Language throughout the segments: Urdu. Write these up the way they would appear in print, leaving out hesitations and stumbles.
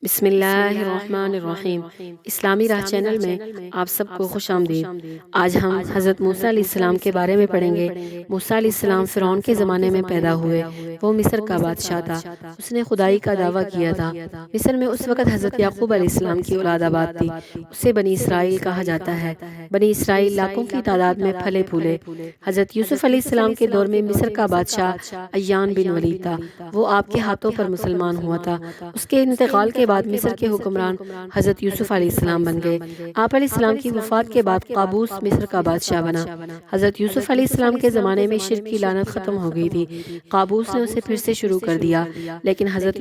بسم اللہ الرحمن الرحیم۔ اسلامی راہ چینل میں آپ سب کو خوش آمدید۔ آج ہم حضرت موسیٰ علیہ السلام کے بارے میں پڑھیں گے۔ موسیٰ علیہ السلام فرعون کے زمانے میں پیدا ہوئے۔ وہ مصر کا بادشاہ تھا۔ اس نے خدائی کا دعویٰ کیا تھا۔ مصر میں اس وقت حضرت یعقوب علیہ السلام کی اولاد آباد تھی۔ اسے بنی اسرائیل کہا جاتا ہے۔ بنی اسرائیل لاکھوں کی تعداد میں پھلے پھولے۔ حضرت یوسف علیہ السلام کے دور میں مصر کا بادشاہ عیان بن ولید تھا۔ وہ آپ کے ہاتھوں پر مسلمان ہوا تھا۔ اس کے انتقال کے بعد مصر کے حکمران حضرت یوسف علیہ السلام بن گئے۔ آپ علیہ السلام کی وفات کے بعد قابوس مصر کا بادشاہ بنا۔ حضرت یوسف علیہ السلام کے زمانے میں شرک کی لعنت ختم ہو گئی تھی۔ قابوس نے اسے پھر سے شروع کر دیا، لیکن حضرت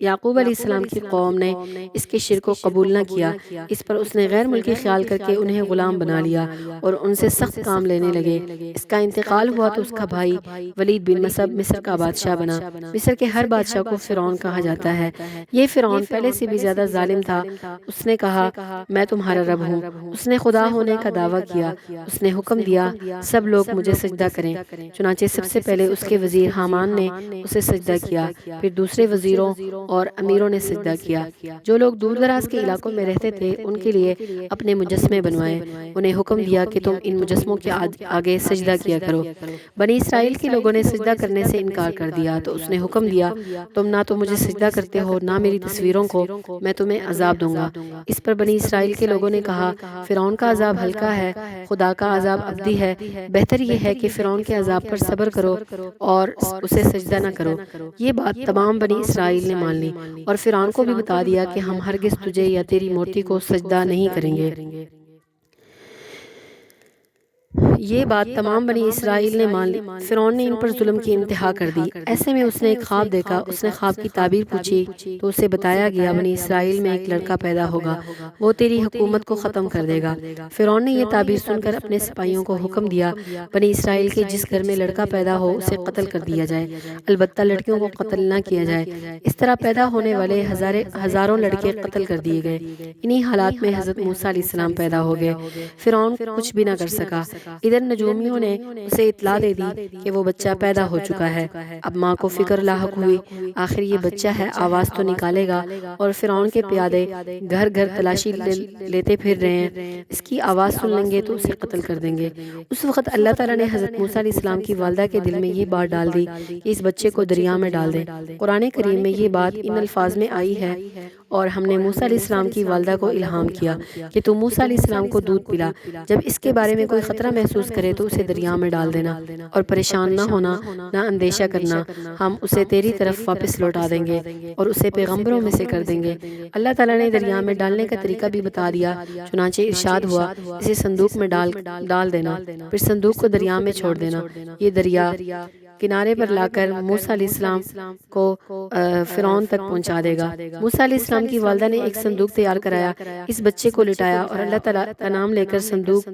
یعقوب علیہ السلام کی قوم نے اس کے شرک کو قبول نہ کیا۔ اس پر اس نے غیر ملکی خیال کر کے انہیں غلام بنا لیا اور ان سے سخت کام لینے لگے۔ اس کا انتقال ہوا تو اس کا بھائی ولید بن مسعب مصر کا بادشاہ بنا۔ مصر کے ہر بادشاہ کو فرعون کہا جاتا ہے۔ یہ فرعون پہلے سے بھی زیادہ ظالم تھا۔ اس نے کہا، میں تمہارا رب ہوں۔ اس نے خدا ہونے کا دعویٰ کیا۔ اس نے حکم دیا، سب لوگ مجھے سجدہ کریں۔ چنانچہ سب سے پہلے اس کے وزیر حامان نے اسے سجدہ کیا، پھر دوسرے وزیروں اور امیروں نے سجدہ کیا۔ جو لوگ دور دراز کے علاقوں میں رہتے تھے ان کے لیے اپنے مجسمے بنوائے۔ انہیں حکم دیا کہ تم ان مجسموں کے آگے سجدہ کیا کرو۔ بنی اسرائیل کے لوگوں نے سجدہ کرنے سے انکار کر دیا تو اس نے حکم دیا، تم نہ تو مجھے سجدہ کرتے ہو نہ میری تصویروں کو، میں تمہیں عذاب دوں گا۔ اس پر بنی اسرائیل کے لوگوں نے کہا، فرعون کا عذاب ہلکا ہے، خدا کا عذاب ابدی ہے۔ بہتر یہ ہے کہ فرعون کے عذاب پر صبر کرو اور اسے سجدہ نہ کرو۔ یہ بات تمام بنی اسرائیل نے مان لی اور فرعون کو بھی بتا دیا کہ ہم ہرگز تجھے یا تیری مورتی کو سجدہ نہیں کریں گے۔ یہ بات تمام بنی اسرائیل نے مان لی۔ فرعون نے ان پر ظلم کی انتہا کر دی۔ ایسے میں اس نے ایک خواب دیکھا۔ اس نے خواب کی تعبیر پوچھی تو اسے بتایا گیا، بنی اسرائیل میں ایک لڑکا پیدا ہوگا، وہ تیری حکومت کو ختم کر دے گا۔ فرعون نے یہ تعبیر سن کر اپنے سپاہیوں کو حکم دیا، بنی اسرائیل کے جس گھر میں لڑکا پیدا ہو اسے قتل کر دیا جائے، البتہ لڑکیوں کو قتل نہ کیا جائے۔ اس طرح پیدا ہونے والے ہزاروں لڑکے قتل کر دیے گئے۔ انہی حالات میں حضرت موسیٰ علیہ السلام پیدا ہو گئے۔ فرعون کچھ بھی نہ کر سکا۔ ادھر نجومیوں نے اسے اطلاع دے دی کہ وہ بچہ پیدا ہو چکا ہے۔ اب ماں کو فکر لاحق ہوئی، آخر یہ بچہ ہے، آواز تو نکالے گا، اور فرعون کے پیادے گھر گھر تلاشی لیتے پھر رہے ہیں، اس کی آواز سن لیں گے تو اسے قتل کر دیں گے۔ اس وقت اللہ تعالیٰ نے حضرت موسیٰ علیہ السلام کی والدہ کے دل میں یہ بات ڈال دی کہ اس بچے کو دریا میں ڈال دیں۔ قرآن کریم میں یہ بات ان الفاظ میں آئی ہے، اور ہم نے موسیٰ علیہ السلام کی والدہ کو الہام کیا کہ تم موسیٰ علیہ السلام کو دودھ پلا، جب اس کے بارے میں کوئی خطرہ محسوس کرے تو اسے دریا میں ڈال دینا، اور پریشان نہ ہونا، نہ اندیشہ کرنا، ہم اسے تیری طرف واپس لوٹا دیں گے اور اسے پیغمبروں میں سے کر دیں گے۔ اللہ تعالیٰ نے دریا میں ڈالنے کا طریقہ بھی بتا دیا، چنانچہ ارشاد ہوا، اسے صندوق میں ڈال دینا، پھر صندوق کو دریا میں چھوڑ دینا۔ یہ دریا کنارے پر لا کر موسیٰ علیہ السلام کو فرعون تک پہنچا دے گا۔ موسیٰ علیہ السلام کی والدہ نے ایک صندوق تیار کرایا، اس بچے کو لٹایا اور اللہ تعالیٰ کا نام لے کر صندوق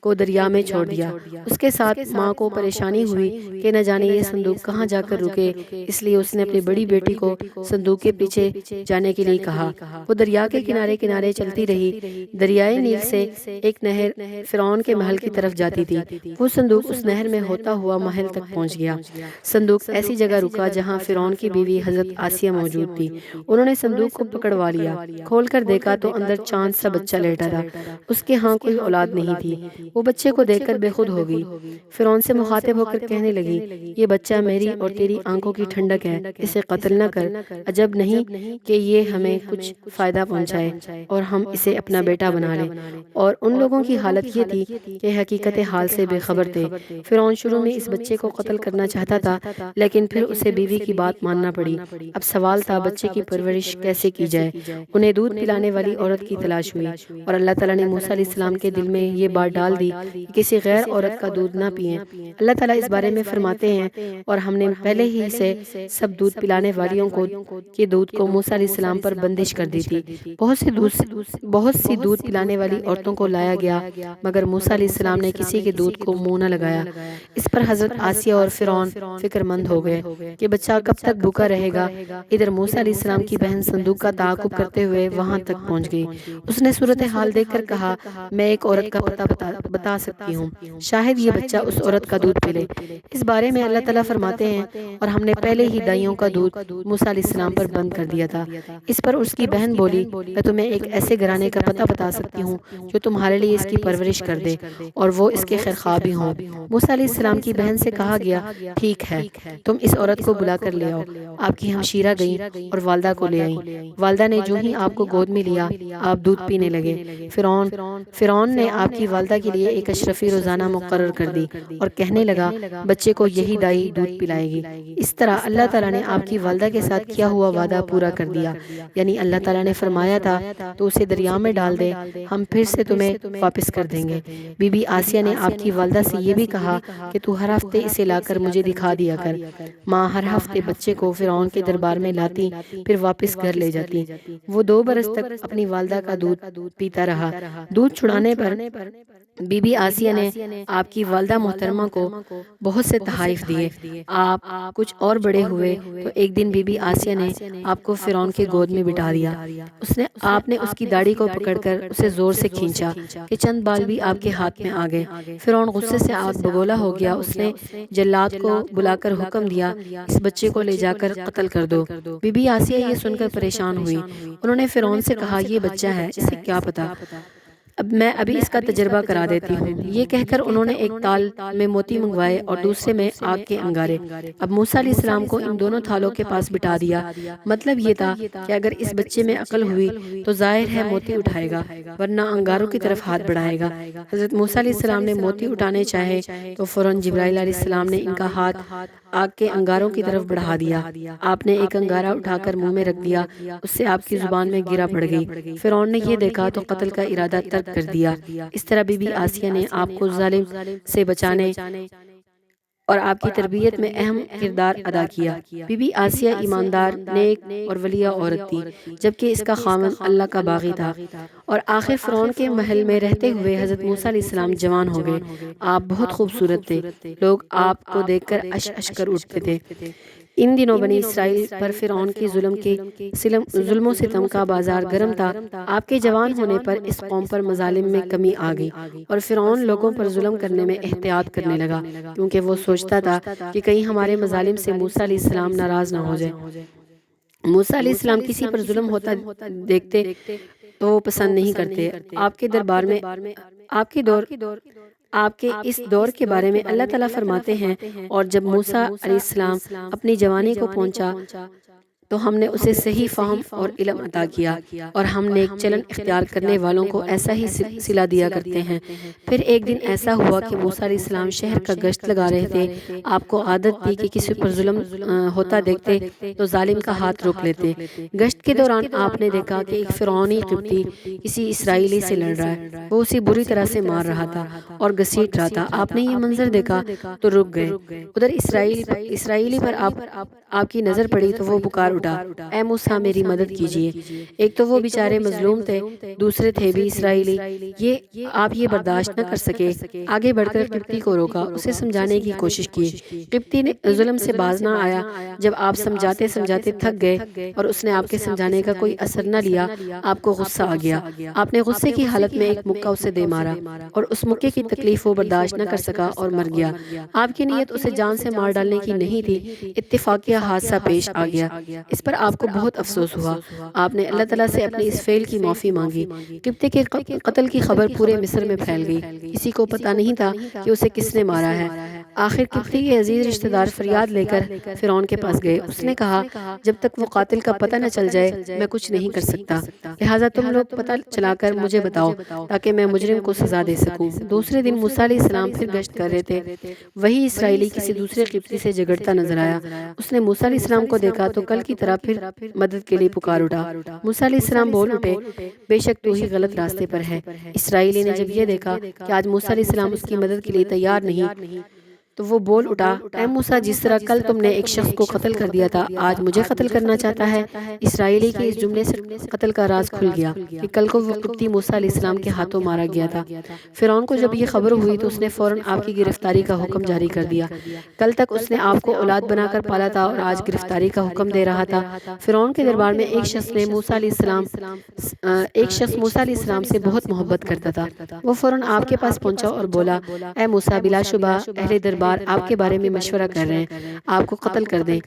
کو دریا میں چھوڑ دیا۔ اس کے ساتھ ماں کو پریشانی ہوئی کہ نہ جانے یہ صندوق کہاں جا کر رکے، اس لیے اس نے اپنی بڑی بیٹی کو صندوق کے پیچھے جانے کے لیے کہا۔ وہ دریا کے کنارے کنارے چلتی رہی۔ دریائے نیل سے ایک نہر فرعون کے محل کی طرف جاتی تھی۔ وہ صندوق اس نہر میں ہوتا ہوا محل تک پہنچ گیا۔ صندوق ایسی جگہ رکا جہاں فرعون کی بیوی حضرت آسیہ موجود تھی۔ انہوں نے صندوق کو پکڑوا لیا، کھول کر دیکھا تو اندر چاند سا بچہ لیٹا تھا۔ اس کے ہاں کوئی اولاد نہیں تھی۔ وہ بچے کو دیکھ کر بے خود ہو گئی۔ فرعون سے مخاطب ہو کر کہنے لگی، یہ بچہ میری اور تیری آنکھوں کی ٹھنڈک ہے، اسے قتل نہ کر، عجب نہیں کہ یہ ہمیں کچھ فائدہ پہنچائے اور ہم اسے اپنا بیٹا بنا لیں۔ اور ان لوگوں کی حالت یہ تھی کہ حقیقت حال سے بے خبر تھے۔ فرعون شروع میں اس بچے کو قتل کرنا چاہتا تھا، لیکن پھر اسے بیوی کی بات ماننا پڑی۔ اب سوال تھا بچے کی پرورش کیسے کی جائے۔ انہیں دودھ پلانے والی عورت کی تلاش ہوئی، اور اللہ تعالیٰ نے موسیٰ علیہ السلام کے دل میں یہ بات ڈال دی کہ کسی غیر عورت کا دودھ نہ پئیں۔ اللہ تعالیٰ اس بارے میں فرماتے ہیں، اور ہم نے پہلے ہی سے سب دودھ پلانے والیوں کے دودھ کو موسیٰ علیہ السلام پر بندش کر دی تھی۔ بہت سی دودھ پلانے والی عورتوں کو لایا گیا، مگر موسیٰ علیہ السلام نے کسی کے دودھ کو منہ نہ لگایا۔ اس پر حضرت آسیہ اور فرعون فکر مند ہو گئے کہ بچہ کب تک بھوکا رہے گا۔ ادھر موسیٰ علیہ السلام کی بہن صندوق کا تعاقب کرتے ہوئے وہاں تک پہنچ گئی۔ اس نے صورتحال دیکھ کر کہا، میں ایک عورت کا پتہ بتا سکتی ہوں، شاید یہ بچہ اس عورت کا دودھ پی لے۔ اس بارے میں اللہ تعالیٰ فرماتے ہیں اور ہم نے پہلے ہی دائیوں کا دودھ موسیٰ علیہ السلام پر بند کر دیا تھا۔ اس پر اس کی بہن بولی میں تمہیں ایک ایسے گھرانے کا پتہ بتا سکتی ہوں جو تمہارے لیے اس کی پرورش کر دے اور وہ اس کے خیرخواہ بھی ہوں۔ موسیٰ علیہ السلام کی بہن سے کہا گیا ٹھیک ہے، تم اس عورت کو بلا کر لے آؤ۔ آپ کی ہمشیرہ گئیں اور والدہ کو لے آئیں۔ والدہ نے جو ہی آپ کو گود میں لیا آپ دودھ پینے لگے۔ فرعون نے آپ کی والدہ کے لیے ایک اشرفی روزانہ مقرر کر دی اور کہنے لگا بچے کو یہی دائی دودھ پلائے گی۔ اس طرح اللہ تعالیٰ نے آپ کی والدہ کے ساتھ کیا ہوا وعدہ پورا کر دیا، یعنی اللہ تعالیٰ نے فرمایا تھا تو اسے دریا میں ڈال دے، ہم پھر سے تمہیں واپس کر دیں گے۔ بی بی آسیہ نے آپ کی والدہ سے یہ بھی کہا کہ تو ہر ہفتے اسے لا کر مجھے دکھا دیا کر۔ ماں ہر ہفتے بچے کو فرعون کے دربار میں لاتی پھر واپس گھر لے جاتی۔ وہ 2 برس تک اپنی والدہ کا دودھ پیتا رہا۔ دودھ چھڑانے پر بی بی آسیہ نے آپ کی والدہ محترمہ کو بہت سے تحائف دیے۔ آپ کچھ اور بڑے ہوئے تو ایک دن بی بی آسیہ نے آپ کو فرعون کے گود میں بٹھا دیا۔ آپ نے اس کی داڑھی کو پکڑ کر اسے زور سے کھینچا کہ چند بال بھی آپ کے ہاتھ میں آ گئے۔ فرعون غصے سے آگ بگولا ہو گیا۔ اس نے جلاد کو بلا کر حکم دیا اس بچے کو لے جا کر قتل کر دو۔ بی بی آسیہ یہ سن کر پریشان ہوئی۔ انہوں نے فرعون سے کہا یہ بچہ ہے، اسے کیا پتا، میں ابھی اس کا تجربہ کرا دیتی ہوں۔ یہ کہہ کر انہوں نے ایک تال میں موتی منگوائے اور دوسرے میں آگ کے انگارے۔ اب موسیٰ علیہ السلام کو ان دونوں تھالوں کے پاس بٹھا دیا۔ مطلب یہ تھا کہ اگر اس بچے میں عقل ہوئی تو ظاہر ہے موتی اٹھائے گا، ورنہ انگاروں کی طرف ہاتھ بڑھائے گا۔ حضرت موسیٰ علیہ السلام نے موتی اٹھانے چاہے تو فوراً جبرائیل علیہ السلام نے ان کا ہاتھ آگ کے انگاروں کی طرف بڑھا دیا۔ آپ نے ایک انگارہ اٹھا کر منہ میں رکھ دیا، اس سے آپ کی زبان میں گرا پڑ گئی۔ فرعون نے یہ دیکھا تو قتل کا ارادہ ترک کر دیا۔ اس طرح بی بی آسیہ نے آپ کو ظالم سے بچانے اور آپ کی تربیت میں اہم کردار ادا کیا۔ بی بی آسیہ ایماندار، نیک اور ولیہ عورت تھی، جبکہ اس کا خاوند اللہ کا باغی تھا۔ اور آخر فرعون کے محل میں رہتے ہوئے حضرت موسیٰ علیہ السلام جوان ہو گئے۔ آپ بہت خوبصورت تھے، لوگ آپ کو دیکھ کر اش اش کر اٹھتے تھے۔ ان دنوں بنی اسرائیل پر فرعون کی ظلم و ستم کا بازار گرم تھا۔ آپ کے جوان ہونے پر اس قوم پر مظالم میں کمی آ گئی اور فرعون لوگوں پر ظلم کرنے میں احتیاط کرنے لگا، کیونکہ وہ سوچتا تھا کہ کہیں ہمارے مظالم سے موسیٰ علیہ السلام ناراض نہ ہو جائے۔ موسیٰ علیہ السلام کسی پر ظلم ہوتا دیکھتے تو وہ پسند نہیں کرتے۔ آپ کے دربار میں آپ کے اس دور کے بارے میں اللہ تعالیٰ فرماتے ہیں اور جب موسیٰ علیہ السلام اپنی جوانی کو پہنچا تو ہم نے اسے صحیح فہم اور علم عطا کیا اور ہم نیک چلن اختیار کرنے والوں کو ایسا ہی صلہ دیا کرتے ہیں۔ پھر ایک دن ایسا ہوا کہ موسیٰ علیہ السلام شہر کا گشت لگا رہے تھے۔ آپ کو عادت تھی کہ کسی پر ظلم ہوتا دیکھتے تو ظالم کا ہاتھ روک لیتے۔ گشت کے دوران آپ نے دیکھا کہ ایک فرعونی قبطی کسی اسرائیلی سے لڑ رہا ہے، وہ اسے بری طرح سے مار رہا تھا اور گھسیٹ رہا تھا۔ آپ نے یہ منظر دیکھا تو رک گئے۔ ادھر اسرائیلی پر آپ کی نظر پڑی تو وہ پکار اٹھا، اے موسیٰ میری مدد کیجیے۔ ایک تو وہ بیچارے مظلوم تھے، دوسرے تھے بھی اسرائیلی۔ آپ یہ برداشت نہ کر سکے، آگے بڑھ کر قبطی کو روکا، اسے سمجھانے کی کوشش کی۔ قبطی نے ظلم سے باز نہ آیا۔ جب آپ سمجھاتے سمجھاتے تھک گئے اور اس نے آپ کے سمجھانے کا کوئی اثر نہ لیا، آپ کو غصہ آ گیا۔ آپ نے غصے کی حالت میں ایک مکہ اسے دے مارا اور اس مکے کی تکلیف وہ برداشت نہ کر سکا اور مر گیا۔ آپ کی نیت اسے جان سے مار ڈالنے کی نہیں تھی، اتفاقیہ حادثہ پیش آ گیا۔ اس پر آپ کو بہت افسوس ہوا۔ آپ نے اللہ تعالیٰ سے اپنے اس فعل کی معافی مانگی۔ قبطی کے قتل کی خبر پورے مصر میں پھیل گئی، کسی کو پتہ نہیں تھا کہ اسے کس نے مارا ہے۔ آخر قبطی کے عزیز رشتہ دار فریاد لے کر فرعون کے پاس گئے۔ اس نے کہا جب تک وہ قاتل کا پتہ نہ چل جائے میں کچھ نہیں کر سکتا، لہٰذا تم لوگ پتہ چلا کر مجھے بتاؤ تاکہ میں مجرم کو سزا دے سکوں۔ دوسرے دن موسیٰ علیہ السلام پھر گشت کر رہے تھے، وہی اسرائیلی کسی دوسرے قبطی سے جھگڑتا نظر آیا۔ اس نے موسیٰ علیہ السلام کو دیکھا تو کل کی طرح پھر مدد کے لیے پکار اٹھا۔ موسیٰ علیہ السلام بول اٹھے، بے شک تو ہی غلط راستے پر ہے۔ اسرائیلی نے جب یہ دیکھا کہ آج موسیٰ علیہ السلام اس کی مدد کے لیے تیار نہیں تو وہ بول اٹھا، اے موسیٰ، جس طرح کل تم نے ایک شخص کو قتل کر دیا تھا، آج مجھے قتل کرنا چاہتا ہے۔ اسرائیلی کے اس جملے سے قتل کا راز کھل گیا کہ کل کو وہ قبطی موسیٰ علیہ السلام کے ہاتھوں مارا گیا تھا۔ فرعون کو جب یہ خبر ہوئی تو اس نے فوراً آپ کی گرفتاری کا حکم جاری کر دیا۔ کل تک اس نے آپ کو اولاد بنا کر پالا تھا اور آج گرفتاری کا حکم دے رہا تھا۔ فرعون کے دربار میں ایک شخص موسیٰ علیہ السلام سے بہت محبت کرتا تھا۔ وہ فوراً آپ کے پاس پہنچا اور بولا، اے موسیٰ، بلا شبہ اہل دربار آپ کے بارے میں مشورہ کر رہے ہیں، آپ کو قتل کر دیں،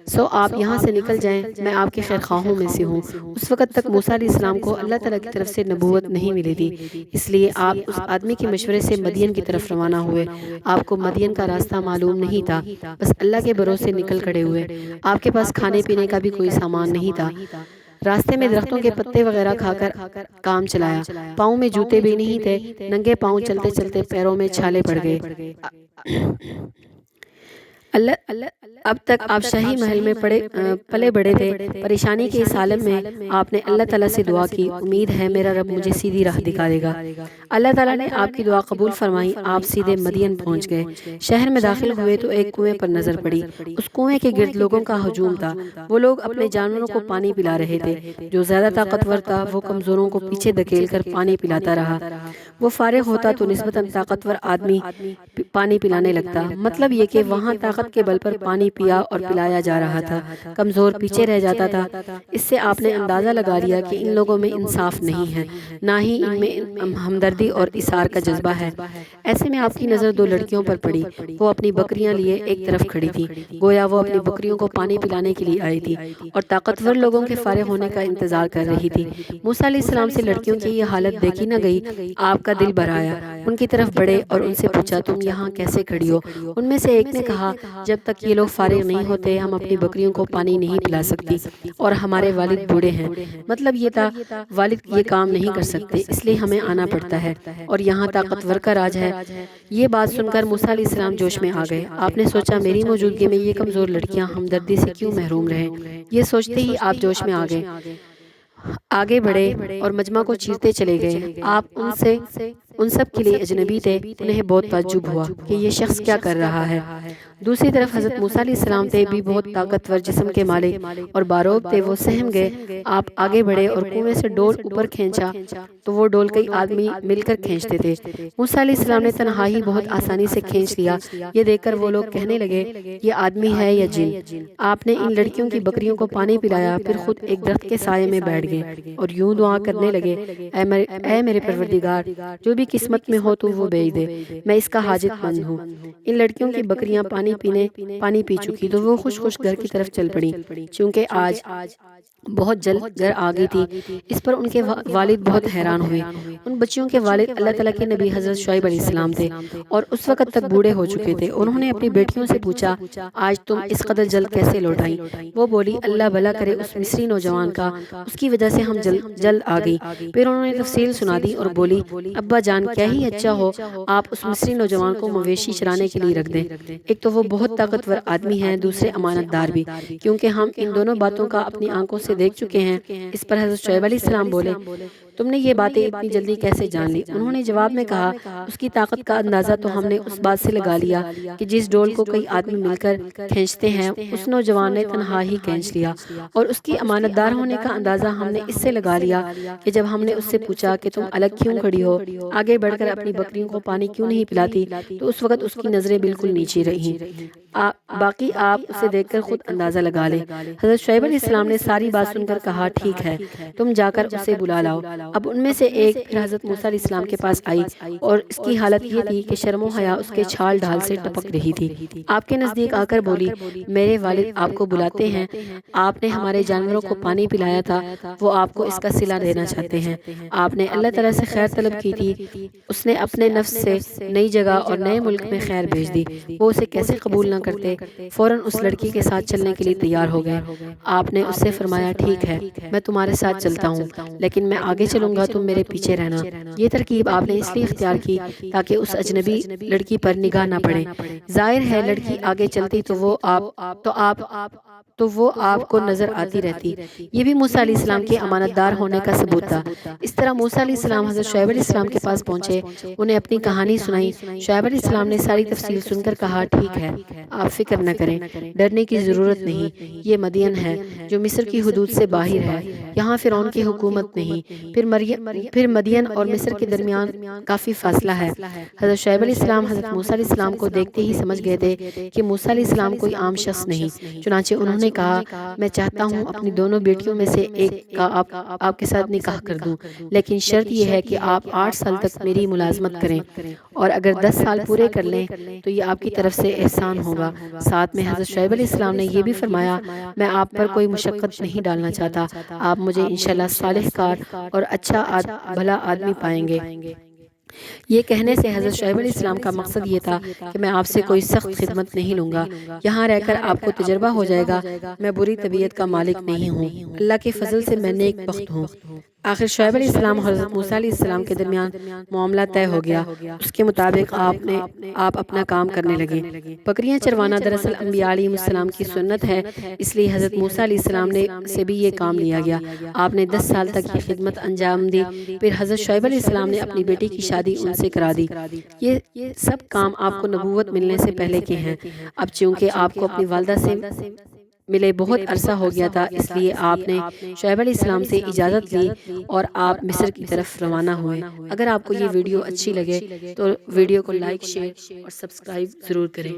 سو آپ یہاں سے نکل جائیں، میں آپ کے خیر خواہوں میں سے ہوں۔ اس وقت تک موسیٰ علیہ السلام کو اللہ تعالیٰ کی طرف سے نبوت نہیں ملی تھی، اس لیے آپ اس آدمی کے مشورے سے مدین کی طرف روانہ ہوئے۔ آپ کو مدین کا راستہ معلوم نہیں تھا، بس اللہ کے بھروسے نکل کھڑے ہوئے۔ آپ کے پاس کھانے پینے کا بھی کوئی سامان نہیں تھا۔ راستے میں درختوں کے پتے وغیرہ کھا کر کام چلایا۔ پاؤں میں جوتے بھی نہیں تھے، ننگے پاؤں چلتے چلتے پیروں میں چھالے پڑ گئے۔ اب تک آپ شاہی محل میں پلے بڑے تھے۔ پریشانی کے اس عالم میں آپ نے اللہ تعالیٰ سے دعا کی، امید ہے میرا رب مجھے سیدھی راہ دکھا دے گا۔ اللہ تعالیٰ نے آپ کی دعا قبول فرمائی، آپ سیدھے مدین پہنچ گئے۔ شہر میں داخل ہوئے تو ایک کنویں پر نظر پڑی۔ اس کنویں کے گرد لوگوں کا ہجوم تھا۔ وہ لوگ اپنے جانوروں کو پانی پلا رہے تھے۔ جو زیادہ طاقتور تھا وہ کمزوروں کو پیچھے دھکیل کر پانی پلاتا رہا۔ وہ فارغ ہوتا تو نسبتاً طاقتور آدمی پانی پلانے لگتا، مطلب یہ کہ وہاں طاقت کے بل پر پانی پیا اور پلایا جا رہا تھا، کمزور پیچھے رہ جاتا تھا۔ اس سے آپ نے اندازہ لگا لیا کہ ان لوگوں میں انصاف نہیں ہے، نہ ہی ان میں ہمدردی اور ایثار کا جذبہ ہے۔ ایسے میں آپ کی نظر دو لڑکیوں پر پڑی۔ وہ اپنی بکریاں لیے ایک طرف کھڑی تھی، گویا وہ اپنی بکریوں کو پانی پلانے کے لیے آئی تھی اور طاقتور لوگوں کے فارغ ہونے کا انتظار کر رہی تھی۔ موسیٰ علیہ السلام سے لڑکیوں کی یہ حالت دیکھی نہ گئی۔ آپ کا دل بھر آیا، ان کی طرف بڑھے اور ان سے پوچھا، تم یہاں کیسے کھڑی ہو؟ ان میں سے ایک نے کہا، جب تک یہ لوگ فارغ نہیں ہوتے ہم اپنی بکریوں کو پانی نہیں پلا سکتی، اور ہمارے والد بوڑھے ہیں۔ مطلب یہ تھا والد یہ کام نہیں کر سکتے، اس لیے ہمیں آنا پڑتا ہے، اور یہاں طاقتور کا راج ہے۔ یہ بات سن کر موسیٰ علیہ السلام جوش میں آ گئے۔ آپ نے سوچا میری موجودگی میں یہ کمزور لڑکیاں ہمدردی سے کیوں محروم رہیں؟ یہ سوچتے ہی آپ جوش میں آ گئے، آگے بڑھے اور مجمع کو چیرتے چلے گئے۔ آپ ان سب کے لیے اجنبی تھے۔ انہیں بہت تعجب ہوا کہ یہ شخص کیا کر رہا ہے۔ دوسری طرف حضرت موسیٰ علیہ السلام تھے بھی بہت طاقتور جسم کے مالک اور باروب تھے۔ وہ سہم گئے۔ آپ آگے بڑھے اور کنویں سے ڈول اوپر کھینچا تو وہ ڈول کئی آدمی مل کر کھینچتے تھے۔ موسیٰ علیہ السلام نے تنہا ہی بہت آسانی سے کھینچ لیا۔ یہ دیکھ کر وہ لوگ کہنے لگے، یہ آدمی ہے یا جن؟ آپ نے ان لڑکیوں کی بکریوں کو پانی پلایا، پھر خود ایک درخت کے سائے میں بیٹھ گئے اور یوں دعا کرنے لگے، اے میرے پروردگار، جو بھی قسمت میں ہو تو وہ بھیج دے، میں اس کا حاجت مند ہوں۔ ان لڑکیوں کی بکریاں پانی پی چکی تو وہ خوش خوش گھر کی طرف چل پڑی، چونکہ آج بہت جلد گھر آ گئی تھی۔ اس پر ان کے والد بہت حیران ہوئے۔ ان بچیوں کے والد اللہ تعالیٰ کے نبی حضرت شعیب علیہ السلام تھے اور اس وقت تک بوڑھے ہو چکے تھے۔ انہوں نے اپنی بیٹیوں سے پوچھا، آج تم اس قدر جلد کیسے لوٹ آئیں؟ وہ بولی، اللہ بھلا کرے اس مصری نوجوان کا، اس کی وجہ سے ہم جلد آ گئی۔ پھر انہوں نے تفصیل سنا دی اور بولی، ابا جان کیا ہی اچھا ہو آپ اس مصری نوجوان کو مویشی چرانے کے لیے رکھ دیں۔ ایک تو وہ بہت طاقتور آدمی ہیں، دوسرے امانت دار بھی، کیونکہ ہم ان دونوں باتوں کا اپنی آنکھوں سے دیکھ چکے ہیں۔ اس پر حضرت شعیب علیہ السلام بولے، تم نے یہ باتیں اتنی جلدی کیسے جان لی؟ انہوں نے جواب میں کہا، اس کی طاقت کا اندازہ تو ہم نے اس بات سے لگا لیا کہ جس ڈول کو کئی آدمی مل کر کھینچتے ہیں اس نوجوان نے تنہا ہی کھینچ لیا، اور اس کی امانت دار ہونے کا اندازہ ہم نے اس سے لگا لیا کہ جب ہم نے اس سے پوچھا کہ تم الگ کیوں کھڑی ہو، آگے بڑھ کر اپنی بکریوں کو پانی کیوں نہیں پلاتی، تو اس وقت اس کی نظریں بالکل نیچے رہیں۔ باقی آپ اسے دیکھ کر خود اندازہ لگا لیں۔ حضرت شعیب علیہ السلام نے ساری بات سن کر کہا، ٹھیک ہے، تم جا کر اسے بلا لاؤ۔ اب ان میں سے ایک پھر حضرت موسیٰ علیہ السلام کے پاس آئی اور اس کی حالت یہ تھی کہ شرم و حیا اس کے چھال ڈھال سے ٹپک رہی تھی۔ آپ کے نزدیک آ کر بولی، میرے والد آپ کو بلاتے ہیں، آپ نے ہمارے جانوروں کو پانی پلایا تھا، وہ آپ کو اس کا صلہ دینا چاہتے ہیں۔ آپ نے اللہ تعالیٰ سے خیر طلب کی تھی، اس نے اپنے نفس سے نئی جگہ اور نئے ملک میں خیر بھیج دی، وہ اسے کیسے قبول نہ کرتے؟ فوراً اس لڑکی کے ساتھ چلنے کے لیے تیار ہو گئے۔ آپ نے اس سے فرمایا، ٹھیک ہے، میں تمہارے ساتھ چلتا ہوں، لیکن میں آگے چلوں گا، تم میرے پیچھے رہنا۔ یہ ترکیب آپ نے اس لیے اختیار کی تاکہ اس اجنبی لڑکی پر نگاہ نہ پڑے۔ ظاہر ہے لڑکی آگے چلتی تو وہ آپ کو نظر آتی رہتی۔ یہ بھی موسیٰ علیہ السلام کے امانت دار ہونے کا ثبوت تھا۔ اس طرح موسیٰ علیہ السلام حضرت شعیب علیہ السلام کے پاس پہنچے، انہیں اپنی کہانی سنائی۔ شعیب علیہ السلام نے ساری تفصیل سن کر کہا، ٹھیک ہے، آپ فکر نہ کریں، ڈرنے کی ضرورت نہیں۔ یہ مدین ہے جو مصر کی حدود سے باہر ہے، یہاں فرعون کی حکومت نہیں۔ پھر مدین اور مصر کے درمیان کافی فاصلہ ہے۔ حضرت شعیب علیہ السلام حضرت موسیٰ علیہ السلام کو دیکھتے ہی سمجھ گئے تھے کہ موسیٰ علیہ السلام کوئی عام شخص نہیں۔ چنانچہ انہوں نے کہا، میں چاہتا ہوں اپنی دونوں بیٹیوں میں سے ایک کا آپ کے ساتھ نکاح کر دوں، لیکن شرط یہ ہے کہ آپ 8 سال تک میری ملازمت کریں، اور اگر 10 سال پورے کر لیں تو یہ آپ کی طرف سے احسان ہوگا۔ ساتھ میں حضرت شعیب علیہ السلام نے یہ بھی فرمایا، میں آپ پر کوئی مشقت نہیں ڈالنا چاہتا، آپ مجھے انشاءاللہ صالح کار اور اچھا بھلا آدمی پائیں گے۔ یہ کہنے سے حضرت شعیب علیہ السلام کا مقصد یہ تھا کہ میں آپ سے کوئی سخت خدمت نہیں لوں گا، یہاں رہ کر آپ کو تجربہ ہو جائے گا میں بری طبیعت کا مالک نہیں ہوں، اللہ کے فضل سے میں نیک بخت ہوں۔ آخر شعیب علیہ السلام اور حضرت موسیٰ علیہ السلام کے درمیان معاملہ طے ہو گیا۔ اس کے مطابق آپ اپنا کام کرنے لگے۔ بکریاں چروانا دراصل انبیاء علیہ السلام کی سنت ہے، اس لیے حضرت موسیٰ علیہ السلام سے بھی یہ کام لیا گیا۔ آپ نے 10 سال تک یہ خدمت انجام دی۔ پھر حضرت شعیب علیہ السلام نے اپنی بیٹی کی شادی ان سے کرا دی۔ یہ سب کام آپ کو نبوت ملنے سے پہلے کے ہیں۔ اب چونکہ آپ کو اپنی والدہ سے ملے بہت عرصہ ہو گیا تھا، اس لیے آپ نے شعیب علیہ السلام سے اجازت لی اور آپ مصر کی طرف روانہ ہوئے۔ اگر آپ کو یہ ویڈیو اچھی لگے تو ویڈیو کو لائک، شیئر اور سبسکرائب ضرور کریں۔